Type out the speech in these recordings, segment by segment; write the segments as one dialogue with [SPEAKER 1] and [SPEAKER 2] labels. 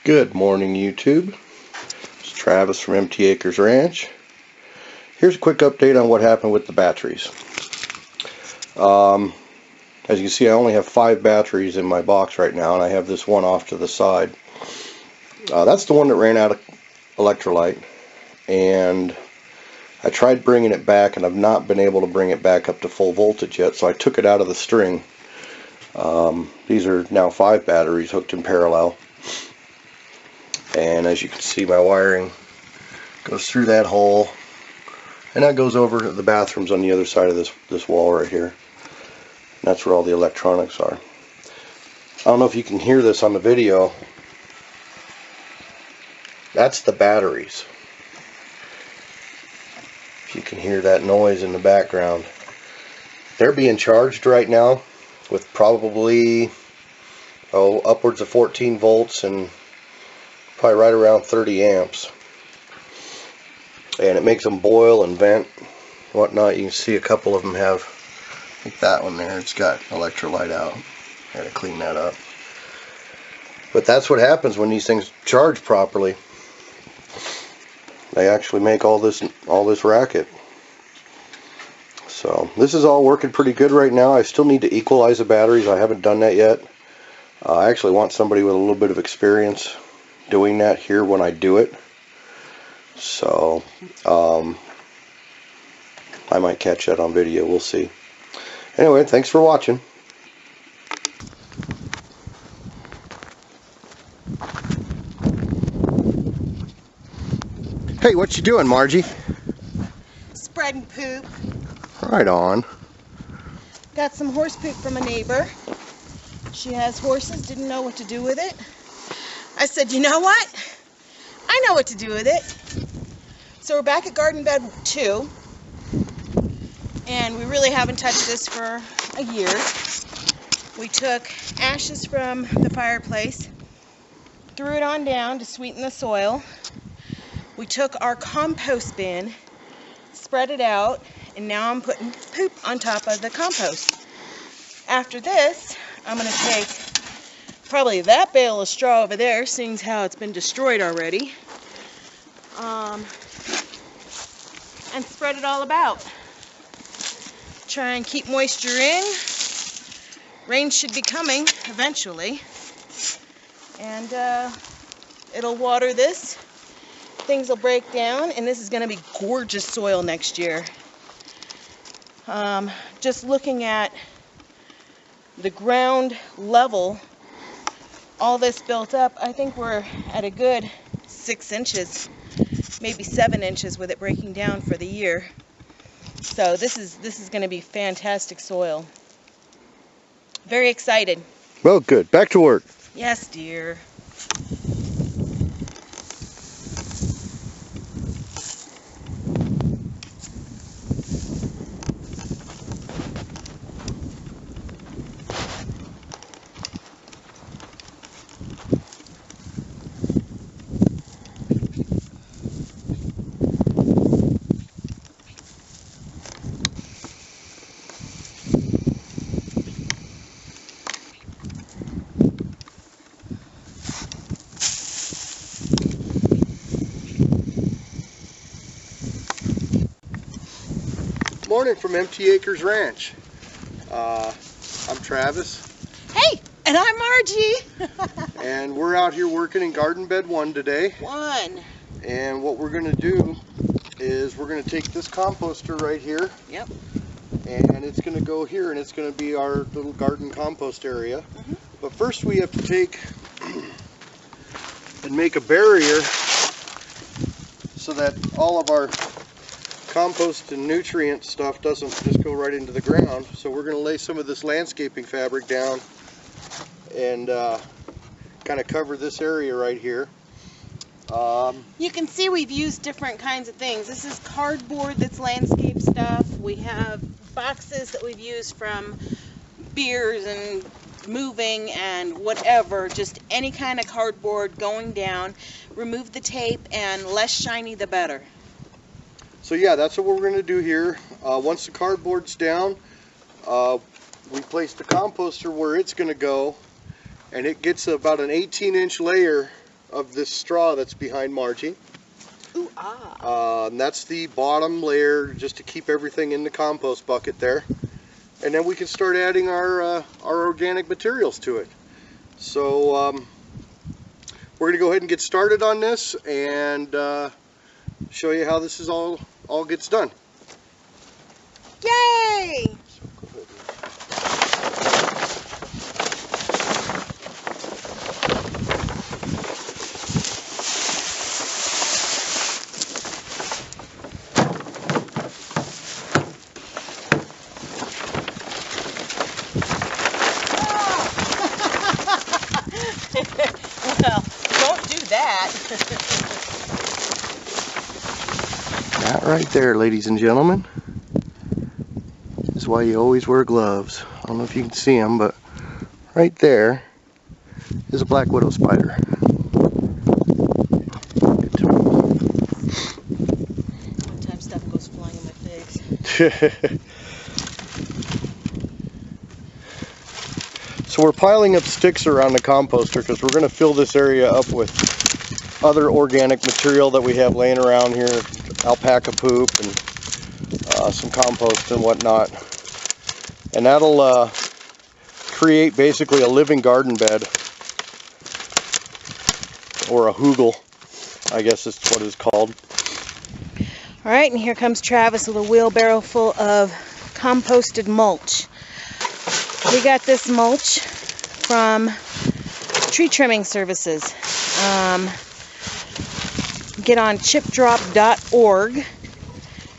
[SPEAKER 1] Good morning, YouTube. It's Travis from Empty Acres Ranch. Here's a quick update on what happened with the batteries. As you can see, I only have 5 batteries in my box right now, and I have this one off to the side. That's the one that ran out of electrolyte, and I tried bringing it back, and I've not been able to bring it back up to full voltage yet, so I took it out of the string. These are now 5 batteries hooked in parallel. And as you can see, my wiring goes through that hole, and that goes over to the bathrooms on the other side of this wall right here. And that's where all the electronics are. I don't know if you can hear this on the video. That's the batteries. If you can hear that noise in the background. They're being charged right now with probably upwards of 14 volts and probably right around 30 amps, and it makes them boil and vent and whatnot. You can see a couple of them have, like that one there, it's got electrolyte out. I gotta clean that up. But that's what happens when these things charge properly. They actually make all this racket. So this is all working pretty good right now. I still need to equalize the batteries. I haven't done that yet. I actually want somebody with a little bit of experience doing that here when I do it. So I might catch that on video. We'll see. Anyway, thanks for watching. Hey, what you doing, Margie?
[SPEAKER 2] Spreading poop.
[SPEAKER 1] Right on.
[SPEAKER 2] Got some horse poop from a neighbor. She has horses, didn't know what to do with it. I said, you know what? I know what to do with it. So we're back at garden bed 2. And we really haven't touched this for a year. We took ashes from the fireplace, threw it on down to sweeten the soil. We took our compost bin, spread it out, and now I'm putting poop on top of the compost. After this, I'm going to take probably that bale of straw over there, seeing how it's been destroyed already, and spread it all about. Try and keep moisture in. Rain should be coming eventually, and it'll water this. Things will break down, and this is going to be gorgeous soil next year. Just looking at the ground level, all this built up, I think we're at a good 6 inches, maybe 7 inches with it breaking down for the year. So this is going to be fantastic soil. Very excited.
[SPEAKER 1] Well, good. Back to work.
[SPEAKER 2] Yes, dear.
[SPEAKER 1] Morning from Empty Acres Ranch. I'm Travis.
[SPEAKER 2] Hey, and I'm Margie.
[SPEAKER 1] And we're out here working in garden bed 1 today.
[SPEAKER 2] 1.
[SPEAKER 1] And what we're going to do is we're going to take this composter right here.
[SPEAKER 2] Yep.
[SPEAKER 1] And it's going to go here, and it's going to be our little garden compost area. But first we have to take and make a barrier so that all of our compost and nutrient stuff doesn't just go right into the ground. So we're going to lay some of this landscaping fabric down and kind of cover this area right here.
[SPEAKER 2] You can see we've used different kinds of things. This is cardboard that's landscape stuff. We have boxes that we've used from beers and moving and whatever, just any kind of cardboard going down. Remove the tape, and less shiny the better.
[SPEAKER 1] So yeah, that's what we're going to do here. Once the cardboard's down, we place the composter where it's going to go, and it gets about an 18-inch layer of this straw that's behind Margie.
[SPEAKER 2] Ooh,
[SPEAKER 1] And that's the bottom layer, just to keep everything in the compost bucket there. And then we can start adding our organic materials to it. So we're going to go ahead and get started on this and show you how this is all gets done.
[SPEAKER 2] Yay! Well, don't do that.
[SPEAKER 1] That right there, ladies and gentlemen, is why you always wear gloves. I don't know if you can see them, but right there is a black widow spider.
[SPEAKER 2] One time stuff goes flying in my face.
[SPEAKER 1] So we're piling up sticks around the composter because we're going to fill this area up with other organic material that we have laying around here, alpaca poop and some compost and whatnot. And that'll create basically a living garden bed, or a hugel, I guess is what it's called.
[SPEAKER 2] All right, and here comes Travis with a wheelbarrow full of composted mulch. We got this mulch from tree trimming services. Get on chipdrop.org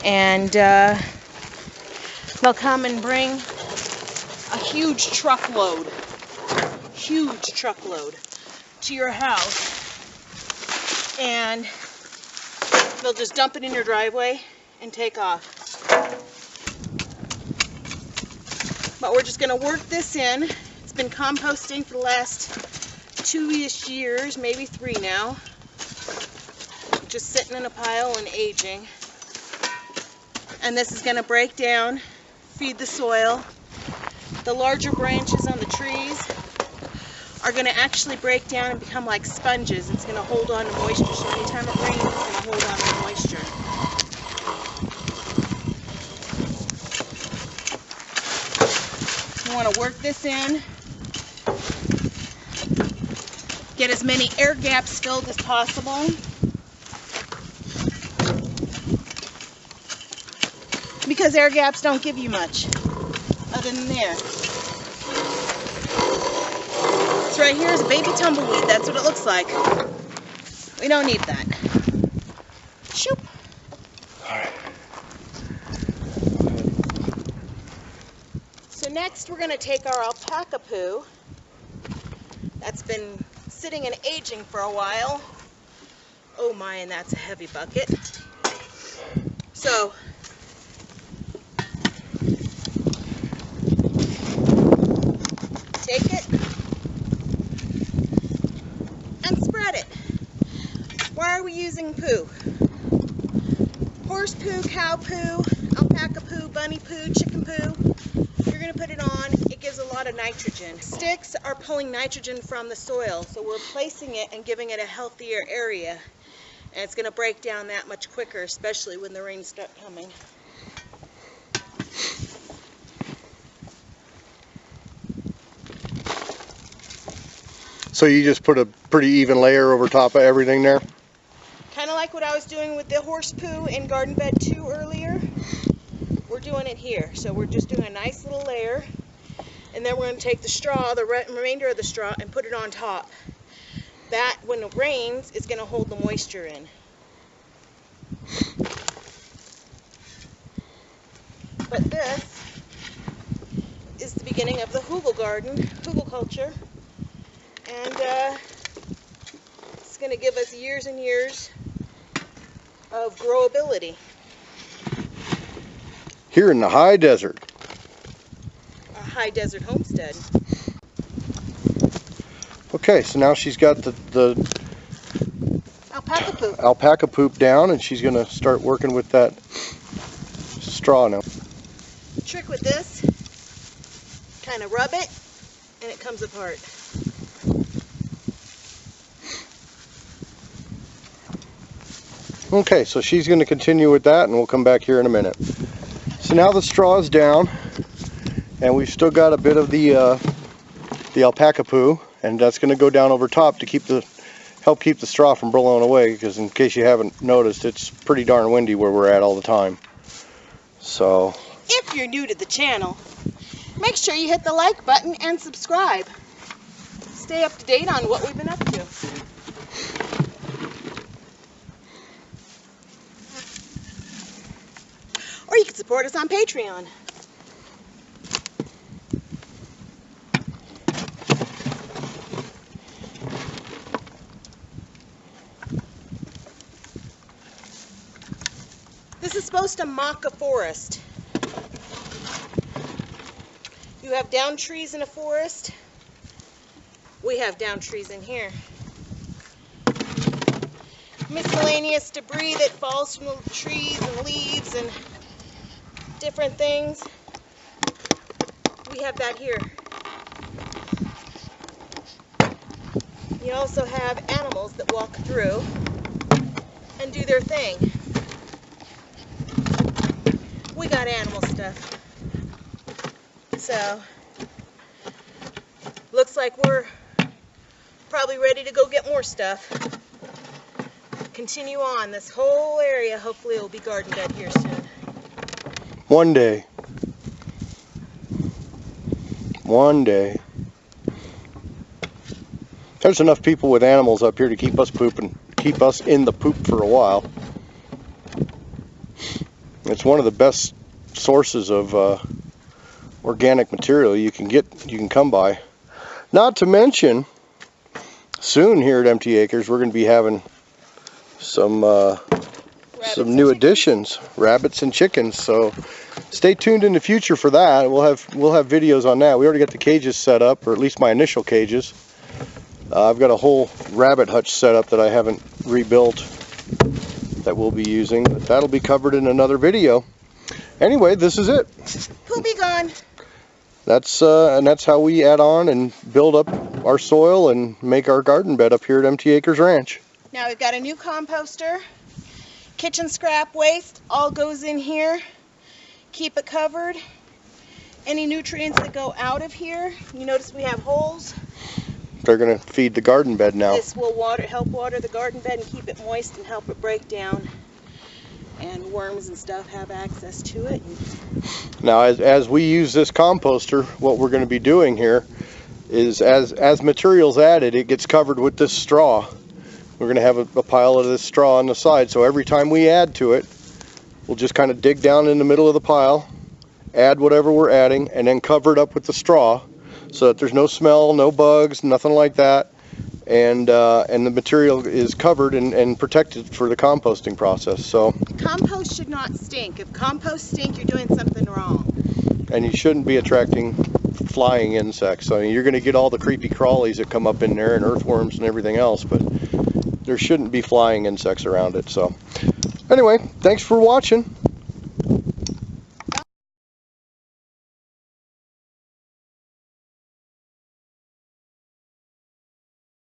[SPEAKER 2] and they'll come and bring a huge truckload to your house, and they'll just dump it in your driveway and take off. But we're just going to work this in. It's been composting for the last 2-ish years, maybe 3 now. Just sitting in a pile and aging. And this is going to break down, feed the soil. The larger branches on the trees are going to actually break down and become like sponges. It's going to hold on to moisture, so anytime it rains, it's going to hold on to moisture. You want to work this in, get as many air gaps filled as possible. Because air gaps don't give you much other than there. This right here is a baby tumbleweed. That's what it looks like. We don't need that. Shoop.
[SPEAKER 1] Alright.
[SPEAKER 2] So next we're going to take our alpaca poo that's been sitting and aging for a while. Oh my, and that's a heavy bucket. So take it and spread it. Why are we using poo? Horse poo, cow poo, alpaca poo, bunny poo, chicken poo. You're going to put it on. It gives a lot of nitrogen. Sticks are pulling nitrogen from the soil, so we're placing it and giving it a healthier area. And it's going to break down that much quicker, especially when the rains start coming.
[SPEAKER 1] So you just put a pretty even layer over top of everything there?
[SPEAKER 2] Kind of like what I was doing with the horse poo in Garden Bed 2 earlier. We're doing it here. So we're just doing a nice little layer, and then we're going to take the straw, the remainder of the straw, and put it on top. That, when it rains, is going to hold the moisture in. But this is the beginning of the hugel garden, hugel culture, and it's going to give us years and years of growability.
[SPEAKER 1] Here in the high desert.
[SPEAKER 2] A high desert homestead.
[SPEAKER 1] Okay, so now she's got the
[SPEAKER 2] Alpaca poop.
[SPEAKER 1] Alpaca poop down, and she's going to start working with that straw now.
[SPEAKER 2] The trick with this, kind of rub it, and it comes apart.
[SPEAKER 1] Okay, so she's going to continue with that, and we'll come back here in a minute. So now the straw is down, and we've still got a bit of the alpaca poo, and that's going to go down over top to help keep the straw from blowing away, because in case you haven't noticed, it's pretty darn windy where we're at all the time. So
[SPEAKER 2] if you're new to the channel, make sure you hit the like button and subscribe. Stay up to date on what we've been up to. Or you can support us on Patreon. This is supposed to mock a forest. You have down trees in a forest. We have down trees in here. Miscellaneous debris that falls from the trees and leaves and different things. We have that here. You also have animals that walk through and do their thing. We got animal stuff. So, looks like we're probably ready to go get more stuff. Continue on. This whole area hopefully will be garden bed here soon.
[SPEAKER 1] one day. One day. There's enough people with animals up here to keep us pooping, keep us in the poop for a while. It's one of the best sources of organic material you can come by. Not to mention, soon here at Empty Acres we're going to be having some new additions, rabbits and chickens. So stay tuned in the future for that. We'll have videos on that. We already got the cages set up, or at least my initial cages. I've got a whole rabbit hutch set up that I haven't rebuilt that we'll be using, but that'll be covered in another video. Anyway, this is it.
[SPEAKER 2] Who'll be gone?
[SPEAKER 1] And that's how we add on and build up our soil and make our garden bed up here at Empty Acres Ranch.
[SPEAKER 2] Now we've got a new composter. Kitchen scrap waste all goes in here. Keep it covered. Any nutrients that go out of here, you notice we have holes.
[SPEAKER 1] They're going to feed the garden bed now.
[SPEAKER 2] This will help water the garden bed and keep it moist and help it break down. And worms and stuff have access to it.
[SPEAKER 1] Now, as we use this composter, what we're going to be doing here is, as material's added, it gets covered with this straw. We're going to have a pile of this straw on the side, so every time we add to it, we'll just kind of dig down in the middle of the pile, add whatever we're adding, and then cover it up with the straw so that there's no smell, no bugs, nothing like that. And the material is covered and protected for the composting process. So
[SPEAKER 2] compost should not stink. If compost stink, you're doing something wrong.
[SPEAKER 1] And you shouldn't be attracting flying insects. I mean, you're going to get all the creepy crawlies that come up in there and earthworms and everything else, but there shouldn't be flying insects around it. So anyway, thanks for watching.